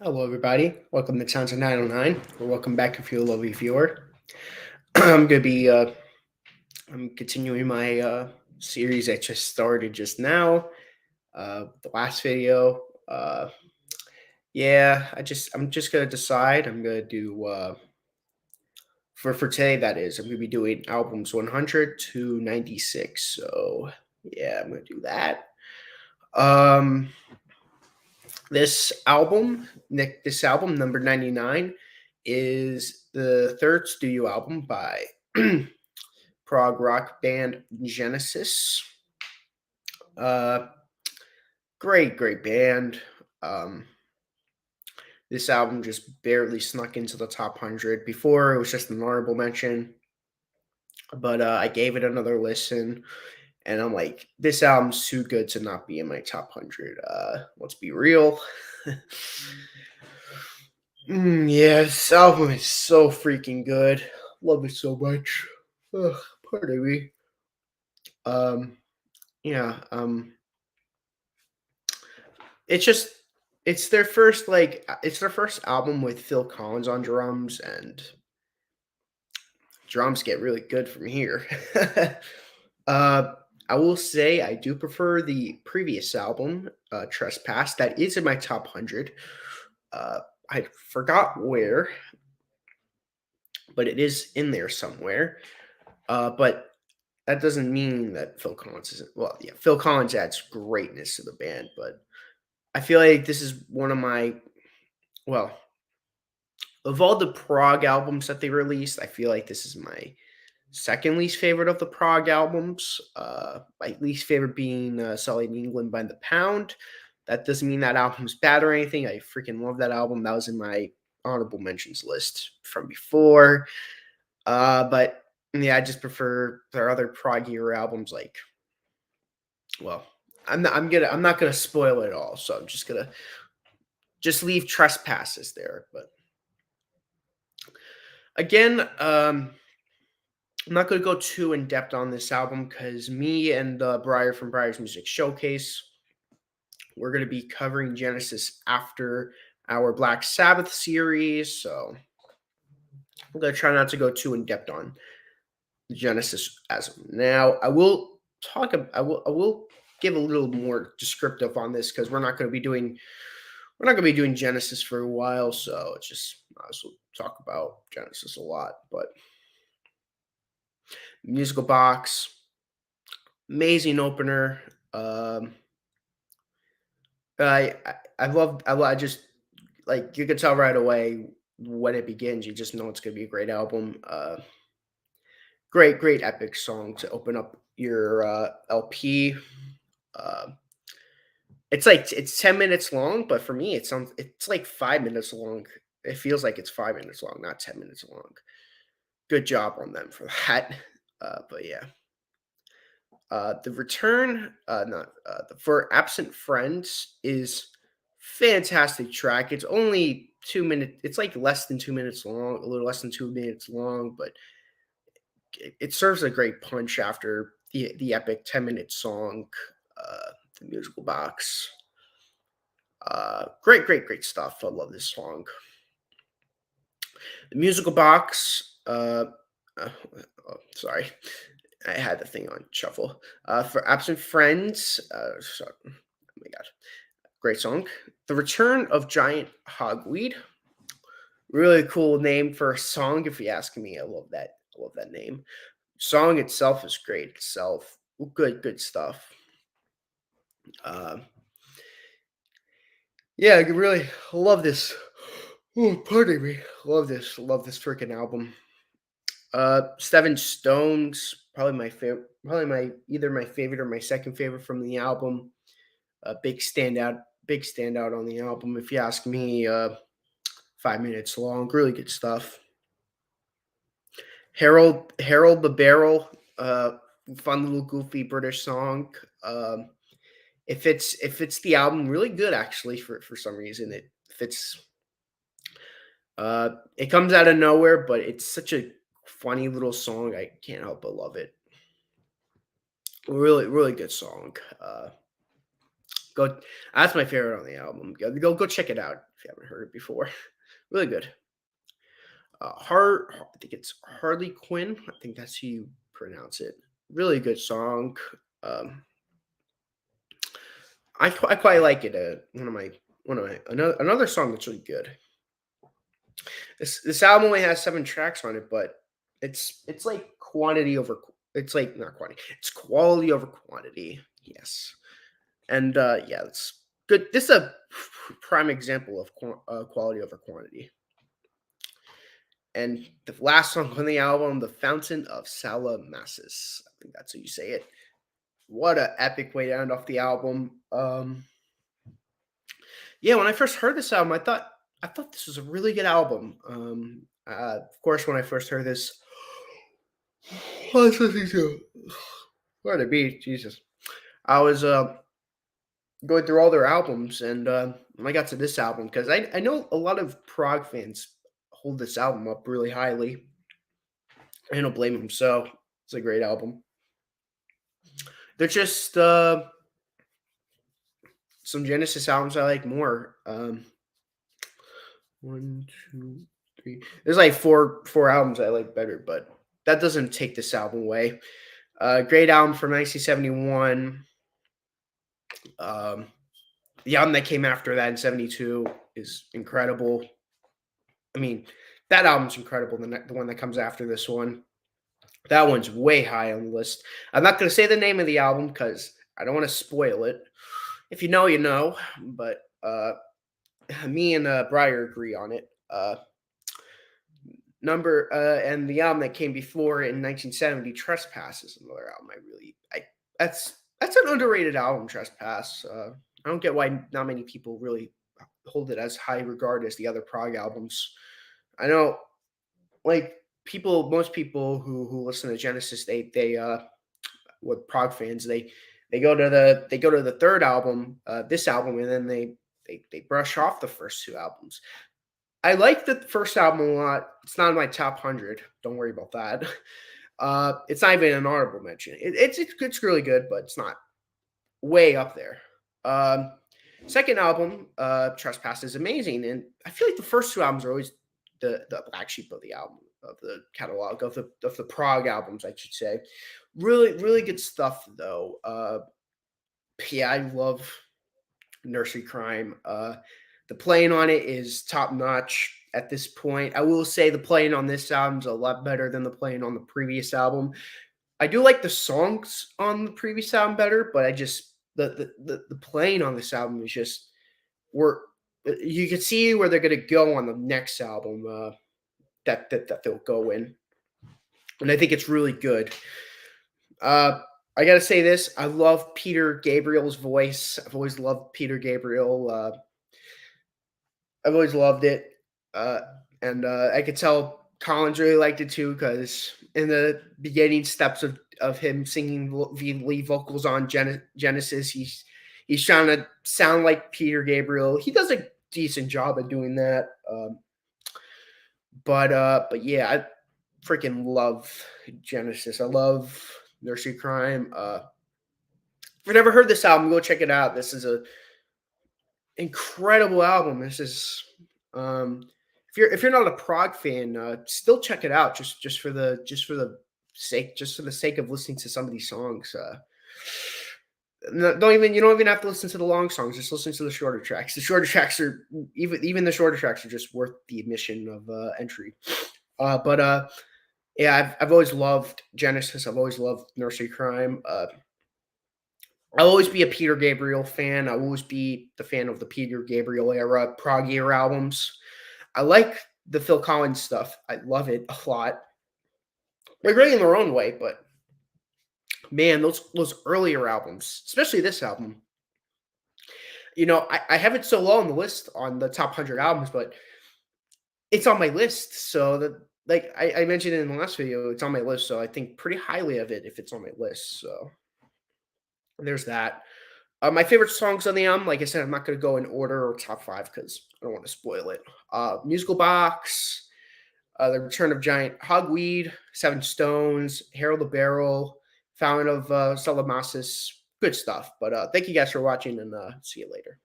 Hello, everybody. Welcome to Sounds of 909, or welcome back if you're a lovely viewer. I'm gonna be I'm continuing my series I just started just now. The last video. Yeah, I'm just gonna decide. I'm gonna do for today. That is, I'm gonna be doing albums 100 to 96. So yeah, I'm gonna do that. Um, this album number 99 is the third studio album by prog rock band Genesis. Uh, great band. Um, this album just barely snuck into the top 100. Before, it was just an honorable mention, but I gave it another listen, and I'm like, this album's too good to not be in my top 100. Let's be real. Yeah, this album is so freaking good. Love it so much. Ugh, pardon me. Um, yeah, it's just it's their first album with Phil Collins on drums, and drums get really good from here. uh, I will say I do prefer the previous album, Trespass. That is in my top 100. Uh, I forgot where, but it is in there somewhere. But that doesn't mean that Phil Collins isn't. Well, yeah, Phil Collins adds greatness to the band, but I feel like this is one of my well, of all the prog albums that they released, I feel like this is my second least favorite of the prog albums. My least favorite being "Sully in England" by the Pound. That doesn't mean that album's bad or anything. I freaking love that album. That was in my honorable mentions list from before. But yeah, I just prefer their other proggier albums. Like, well, I'm not gonna spoil it all, so I'm just gonna leave Trespasses there. But again, I'm not going to go too in depth on this album because me and Briar from Briar's Music Showcase, we're going to be covering Genesis after our Black Sabbath series. So I'm going to try not to go too in depth on Genesis as of now. I will give a little more descriptive on this because we're not going to be doing Genesis for a while. So it's just might as well talk about Genesis a lot. But musical box, amazing opener. Um, I just like you can tell right away when it begins. You just know it's gonna be a great album. Great epic song to open up your LP. Uh, it's 10 minutes long, but for me it's like 5 minutes long. It feels like it's 5 minutes long, not 10 minutes long. Good job on them for that. But yeah, the return, not for absent friends is fantastic track. It's only 2 minutes. It's like less than 2 minutes long, a little less than 2 minutes long, but it serves a great punch after the epic 10-minute song, the musical box. Great stuff. I love this song. The musical box. Sorry, I had the thing on shuffle. For absent friends. Oh my god. Great song. The Return of Giant Hogweed. Really cool name for a song, if you ask me. I love that. I love that name. Song itself is great itself. Good stuff. Uh, yeah, I really love this. Oh, pardon me. Love this freaking album. Seven Stones, probably my favorite. Probably my either my favorite or my second favorite from the album. A big standout on the album, if you ask me. 5 minutes long, really good stuff. Harold the Barrel, fun little goofy British song. It fits the album really good actually for some reason. It fits. It comes out of nowhere, but it's such a funny little song. I can't help but love it. Really good song. Go That's my favorite on the album. Go check it out if you haven't heard it before. Really good. I think it's Harley Quinn. I think that's how you pronounce it. Really good song. Um, I quite like it. Another song that's really good. This album only has 7 tracks on it, but it's like quantity over. It's like not quantity. It's quality over quantity. Yes, and yeah, it's good. This is a prime example of quality over quantity. And the last song on the album, "The Fountain of Salamassus." I think that's how you say it. What a epic way to end off the album. Yeah, when I first heard this album, I thought this was a really good album. Of course, when I first heard this, I was listening to where to be, Jesus. I was going through all their albums, and when I got to this album, because I know a lot of prog fans hold this album up really highly. I don't blame them. So it's a great album. They're just some Genesis albums I like more. One, two, three. There's like four albums I like better, but that doesn't take this album away. Great album from 1971. Um, the album that came after that in 72 is incredible. I mean, that album's incredible. The one that comes after this one, that one's way high on the list. I'm not going to say the name of the album because I don't want to spoil it. If you know, you know. But me and Briar agree on it. And the album that came before in 1970, Trespass, is another album I that's an underrated album. Trespass. I don't get why not many people really hold it as high regard as the other prog albums. I know, like most people who listen to Genesis, they with prog fans, they go to the third album, this album, and then they brush off the first 2 albums. I like the first album a lot. It's not in my top 100. Don't worry about that. It's not even an honorable mention. It's really good, but it's not way up there. Um, Second album, Trespass, is amazing, and I feel like the first 2 albums are always the black sheep of the album, of the catalog, of the prog albums, I should say. Really good stuff though. Yeah, I love Nursery Cryme. The playing on it is top notch at this point. I will say the playing on this album's a lot better than the playing on the previous album. I do like the songs on the previous album better, but I just the playing on this album is just where you can see where they're gonna go on the next album, that they'll go in, and I think it's really good. Uh, I gotta say this: I love Peter Gabriel's voice. I've always loved Peter Gabriel. I've always loved it, uh, and I could tell Collins really liked it too because in the beginning steps of him singing lead vocals on Genesis, he's trying to sound like Peter Gabriel. He does a decent job of doing that, but yeah, I freaking love Genesis. I love Nursery Cryme. If you've never heard this album, go check it out. This is a incredible album. This is if you're not a prog fan, still check it out just for the sake of listening to some of these songs. Don't even You don't even have to listen to the long songs. Just listen to the shorter tracks. The shorter tracks are even the shorter tracks are just worth the admission of entry. But yeah, I've always loved Genesis. I've always loved Nursery Cryme. I'll always be a Peter Gabriel fan. I'll always be the fan of the Peter Gabriel era, prog era albums. I like the Phil Collins stuff. I love it a lot. They're great in their own way, but man, those earlier albums, especially this album, I have it so low on the list on the top 100 albums, but it's on my list. So that, like I mentioned in the last video, it's on my list. So I think pretty highly of it if it's on my list. So there's that. My favorite songs on the album, like I said, I'm not going to go in order or top 5 because I don't want to spoil it. Musical Box, The Return of Giant Hogweed, Seven Stones, Harold the Barrel, Fountain of Salamassus, good stuff. But thank you guys for watching, and see you later.